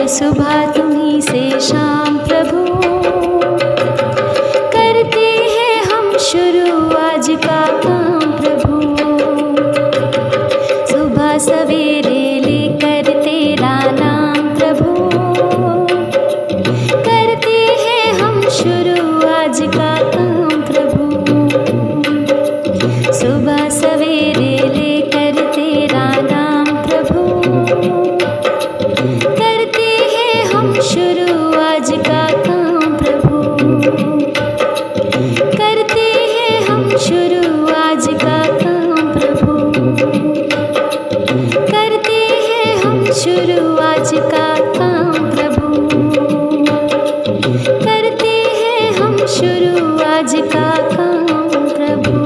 सुबह तुम्हीं से शाम प्रभु, करते हैं हम शुरू आज का काम प्रभु। सुबह सवेरे लेकर तेरा नाम प्रभु, करते हैं हम शुरू आज का काम प्रभु। सुबह सवेरे लेकर तेरा नाम प्रभु, करते हैं हम शुरू आज का काम प्रभु, करते हैं हम शुरू आज का काम प्रभु, करते हैं हम शुरू आज का काम प्रभु, करते हैं हम शुरू आज का काम प्रभु।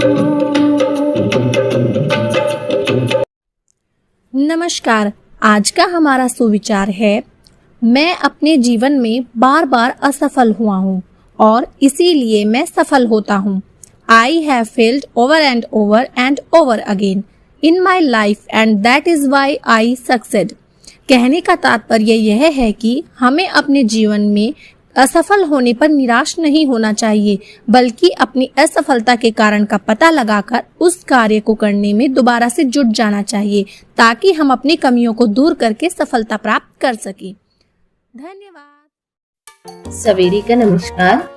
नमस्कार। आज का हमारा सुविचार है, मैं अपने जीवन में बार बार असफल हुआ हूँ और इसीलिए मैं सफल होता हूँ। I have failed over and over again in my life and that is why I succeed. कहने का तात्पर्य यह है कि हमें अपने जीवन में असफल होने पर निराश नहीं होना चाहिए, बल्कि अपनी असफलता के कारण का पता लगाकर उस कार्य को करने में दोबारा से जुट जाना चाहिए, ताकि हम अपनी कमियों को दूर करके सफलता प्राप्त कर सकें। धन्यवाद। सवेरे का नमस्कार।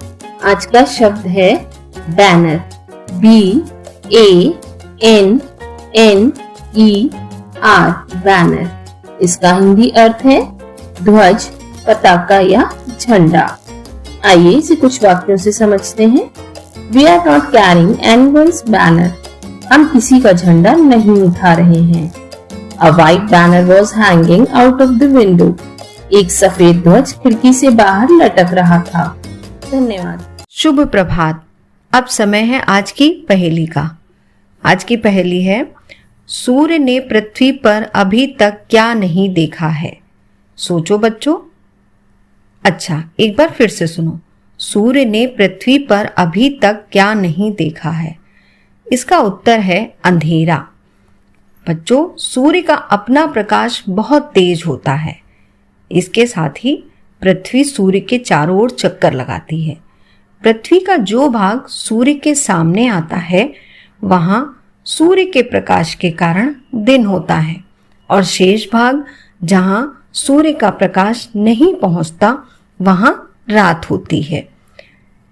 आज का शब्द है बैनर। BANNER, banner. इसका हिंदी अर्थ है ध्वज, पताका या झंडा। आइए इसे कुछ वाक्यों से समझते हैं। We are not carrying anyone's banner. हम किसी का झंडा नहीं उठा रहे हैं। A white banner was hanging out of the window. एक सफेद ध्वज खिड़की से बाहर लटक रहा था। धन्यवाद। शुभ प्रभात। अब समय है आज की पहेली का। आज की पहेली है, सूर्य ने पृथ्वी पर अभी तक क्या नहीं देखा है? सोचो बच्चों। अच्छा, एक बार फिर से सुनो। सूर्य ने पृथ्वी पर अभी तक क्या नहीं देखा है? इसका उत्तर है अंधेरा। बच्चों, सूर्य का अपना प्रकाश बहुत तेज होता है। इसके साथ ही पृथ्वी सूर्य के चारों ओर चक्कर लगाती है। पृथ्वी का जो भाग सूर्य के सामने आता है, वहां सूर्य के प्रकाश के कारण दिन होता है, और शेष भाग जहां सूर्य का प्रकाश नहीं पहुंचता, वहां रात होती है।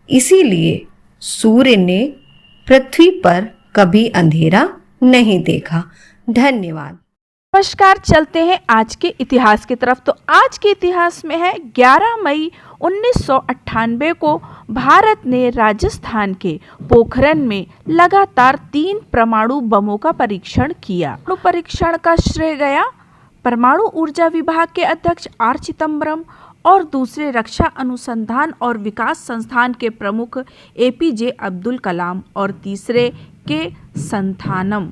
इसीलिए सूर्य ने पृथ्वी पर कभी अंधेरा नहीं देखा। धन्यवाद। नमस्कार। चलते हैं आज के इतिहास की तरफ। तो आज के इतिहास में है 11 मई 1998 को भारत ने राजस्थान के पोखरण में लगातार 3 परमाणु बमों का परीक्षण किया। परीक्षण का श्रेय गया परमाणु ऊर्जा विभाग के अध्यक्ष आर चिदम्बरम और दूसरे रक्षा अनुसंधान और विकास संस्थान के प्रमुख APJ अब्दुल कलाम और तीसरे के संथानम।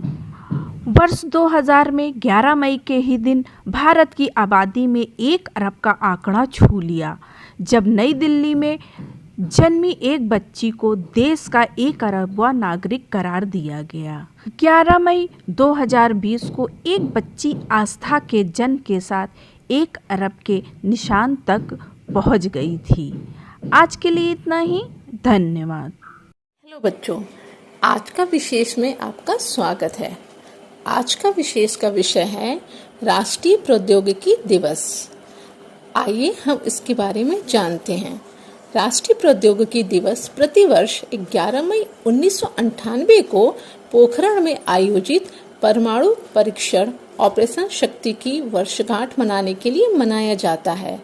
वर्ष 2000 में 11 मई के ही दिन भारत की आबादी में 1 अरब का आंकड़ा छू लिया, जब नई दिल्ली में जन्मी एक बच्ची को देश का 1 अरबवां नागरिक करार दिया गया। 11 मई 2020 को एक बच्ची आस्था के जन्म के साथ 1 अरब के निशान तक पहुंच गई थी। आज के लिए इतना ही। धन्यवाद। हेलो बच्चों, आज का विशेष में आपका स्वागत है। आज का विशेष का विषय है राष्ट्रीय प्रौद्योगिकी दिवस। आइए हम इसके बारे में जानते हैं। राष्ट्रीय प्रौद्योगिकी दिवस प्रतिवर्ष 11 मई 1998 को पोखरण में आयोजित परमाणु परीक्षण ऑपरेशन शक्ति की वर्षगांठ मनाने के लिए मनाया जाता है।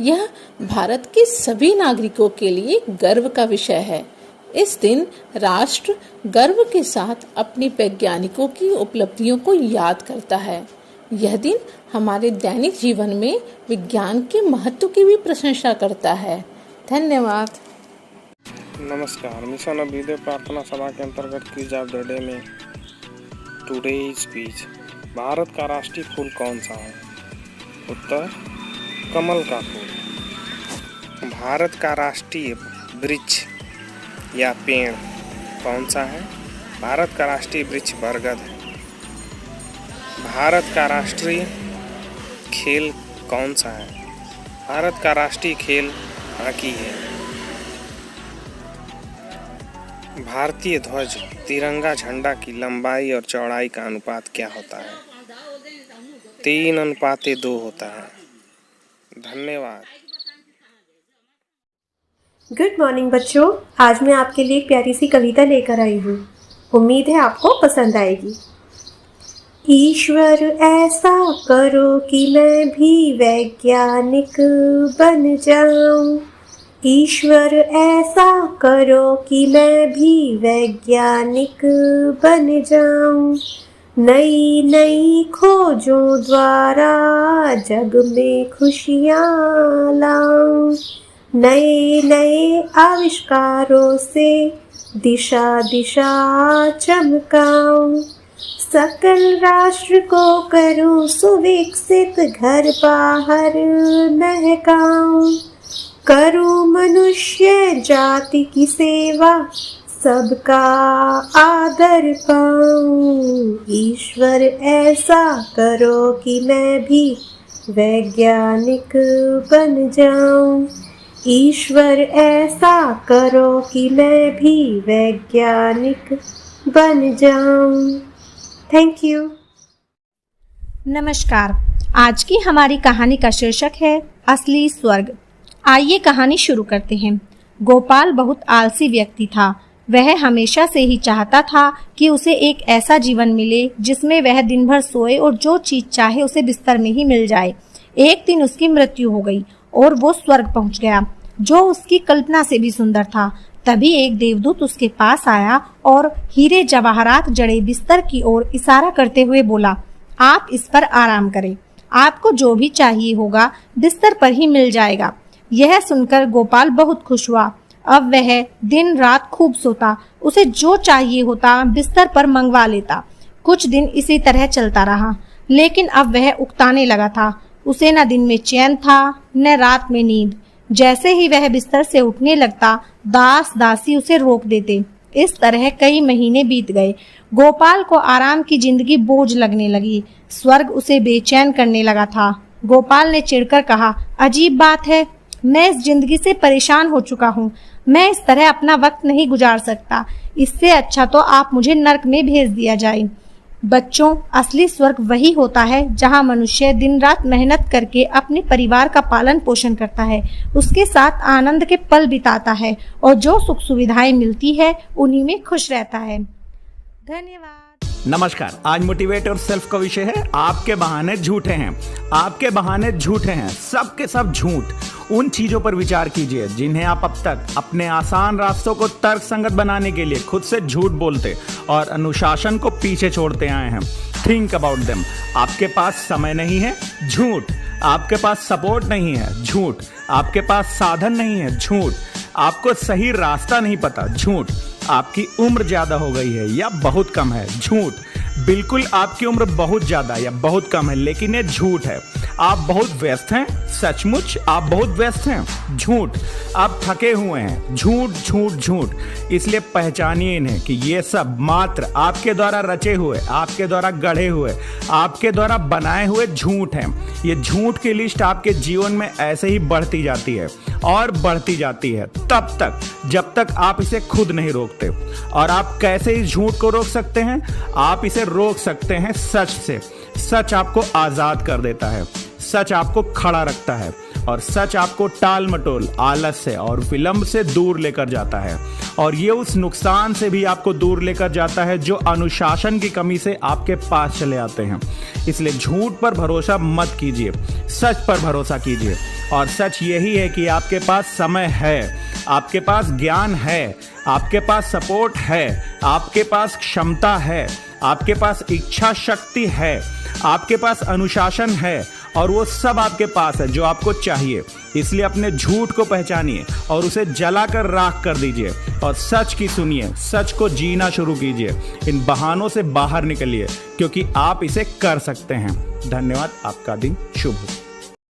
यह भारत के सभी नागरिकों के लिए गर्व का विषय है। इस दिन राष्ट्र गर्व के साथ अपने वैज्ञानिकों की उपलब्धियों को याद करता है। यह दिन हमारे दैनिक जीवन में विज्ञान के महत्व की भी प्रशंसा करता है। धन्यवाद। नमस्कार। मिशन अभ्युदय प्रार्थना सभा के अंतर्गत क्विज ऑफ द डे में टुडे स्पीच। भारत का राष्ट्रीय फूल कौन सा है? उत्तर कमल का फूल। भारत का राष्ट्रीय वृक्ष या पेड़ कौन सा है? भारत का राष्ट्रीय वृक्ष बरगद है। भारत का राष्ट्रीय खेल कौन सा है? भारत का राष्ट्रीय खेल हॉकी है। भारतीय ध्वज तिरंगा झंडा की लंबाई और चौड़ाई का अनुपात क्या होता है? 3:2 होता है। धन्यवाद। गुड मॉर्निंग बच्चों, आज मैं आपके लिए एक प्यारी सी कविता लेकर आई हूँ। उम्मीद है आपको पसंद आएगी। ईश्वर ऐसा करो कि मैं भी वैज्ञानिक बन जाऊं। ईश्वर ऐसा करो कि मैं भी वैज्ञानिक बन जाऊं। नई नई खोजों द्वारा जग में खुशियाँ लाऊं। नए नए आविष्कारों से दिशा दिशा चमकाऊं। सकल राष्ट्र को करूं सुविकसित, घर बाहर महकाऊं। करूं मनुष्य जाति की सेवा, सबका आदर पाऊं। ईश्वर ऐसा करो कि मैं भी वैज्ञानिक बन जाऊं। ईश्वर ऐसा करो कि मैं भी वैज्ञानिक बन जाऊं। Thank you. नमस्कार। आज की हमारी कहानी का शीर्षक है असली स्वर्ग। आइए कहानी शुरू करते हैं। गोपाल बहुत आलसी व्यक्ति था। वह हमेशा से ही चाहता था कि उसे एक ऐसा जीवन मिले जिसमें वह दिन भर सोए और जो चीज चाहे उसे बिस्तर में ही मिल जाए। एक दिन उसकी मृत्यु हो गई और वो स्वर्ग पहुंच गया, जो उसकी कल्पना से भी सुंदर था। तभी एक देवदूत उसके पास आया और हीरे जवाहरात जड़े बिस्तर की ओर इशारा करते हुए बोला, आप इस पर आराम करें। आपको जो भी चाहिए होगा बिस्तर पर ही मिल जाएगा। यह सुनकर गोपाल बहुत खुश हुआ। अब वह दिन रात खूब सोता, उसे जो चाहिए होता बिस्तर पर मंगवा लेता। कुछ दिन इसी तरह चलता रहा, लेकिन अब वह उकताने लगा था। उसे न दिन में चैन था न रात में नींद। जैसे ही वह बिस्तर से उठने लगता, दास दासी उसे रोक देते। इस तरह कई महीने बीत गए। गोपाल को आराम की जिंदगी बोझ लगने लगी। स्वर्ग उसे बेचैन करने लगा था। गोपाल ने चिढ़कर कहा, अजीब बात है, मैं इस जिंदगी से परेशान हो चुका हूँ। मैं इस तरह अपना वक्त नहीं गुजार सकता। इससे अच्छा तो आप मुझे नर्क में भेज दिया जाए। बच्चों, असली स्वर्ग वही होता है जहाँ मनुष्य दिन रात मेहनत करके अपने परिवार का पालन पोषण करता है, उसके साथ आनंद के पल बिताता है और जो सुख सुविधाएं मिलती है उन्हीं में खुश रहता है। धन्यवाद। नमस्कार। आज मोटिवेट और सेल्फ का विषय है आपके बहाने झूठे हैं। आपके बहाने झूठे हैं, सब के सब झूठ। उन चीजों पर विचार कीजिए जिन्हें आप अब तक अपने आसान रास्तों को तर्क संगत बनाने के लिए खुद से झूठ बोलते और अनुशासन को पीछे छोड़ते आए हैं। Think about them. आपके पास समय नहीं है, झूठ। आपके पास सपोर्ट नहीं है, झूठ। आपके पास साधन नहीं है, झूठ। आपको सही रास्ता नहीं पता, झूठ। आपकी उम्र ज्यादा हो गई है या बहुत कम है, झूठ। बिल्कुल आपकी उम्र बहुत ज्यादा या बहुत कम है, लेकिन ये झूठ है। आप बहुत व्यस्त हैं, सचमुच आप बहुत व्यस्त हैं, झूठ। आप थके हुए हैं, झूठ झूठ झूठ। इसलिए पहचानिए इन्हें कि ये सब मात्र आपके द्वारा रचे हुए, आपके द्वारा गढ़े हुए, आपके द्वारा बनाए हुए झूठ हैं। ये झूठ की लिस्ट आपके जीवन में ऐसे ही बढ़ती जाती है और बढ़ती जाती है तब तक जब तक आप इसे खुद नहीं रोकते। और आप कैसे इस झूठ को रोक सकते हैं? आप इसे रोक सकते हैं सच से। सच आपको आजाद कर देता है, सच आपको खड़ा रखता है और सच आपको टाल मटोल, आलस से और विलंब से दूर लेकर जाता है। और ये उस नुकसान से भी आपको दूर लेकर जाता है जो अनुशासन की कमी से आपके पास चले आते हैं। इसलिए झूठ पर भरोसा मत कीजिए, सच पर भरोसा कीजिए। और सच यही है कि आपके पास समय है, आपके पास ज्ञान है, आपके पास सपोर्ट है, आपके पास क्षमता है, आपके पास इच्छा शक्ति है, आपके पास अनुशासन है और वो सब आपके पास है जो आपको चाहिए। इसलिए अपने झूठ को पहचानिए और उसे जलाकर राख कर दीजिए और सच की सुनिए, सच को जीना शुरू कीजिए। इन बहानों से बाहर निकलिए क्योंकि आप इसे कर सकते हैं। धन्यवाद। आपका दिन शुभ हो।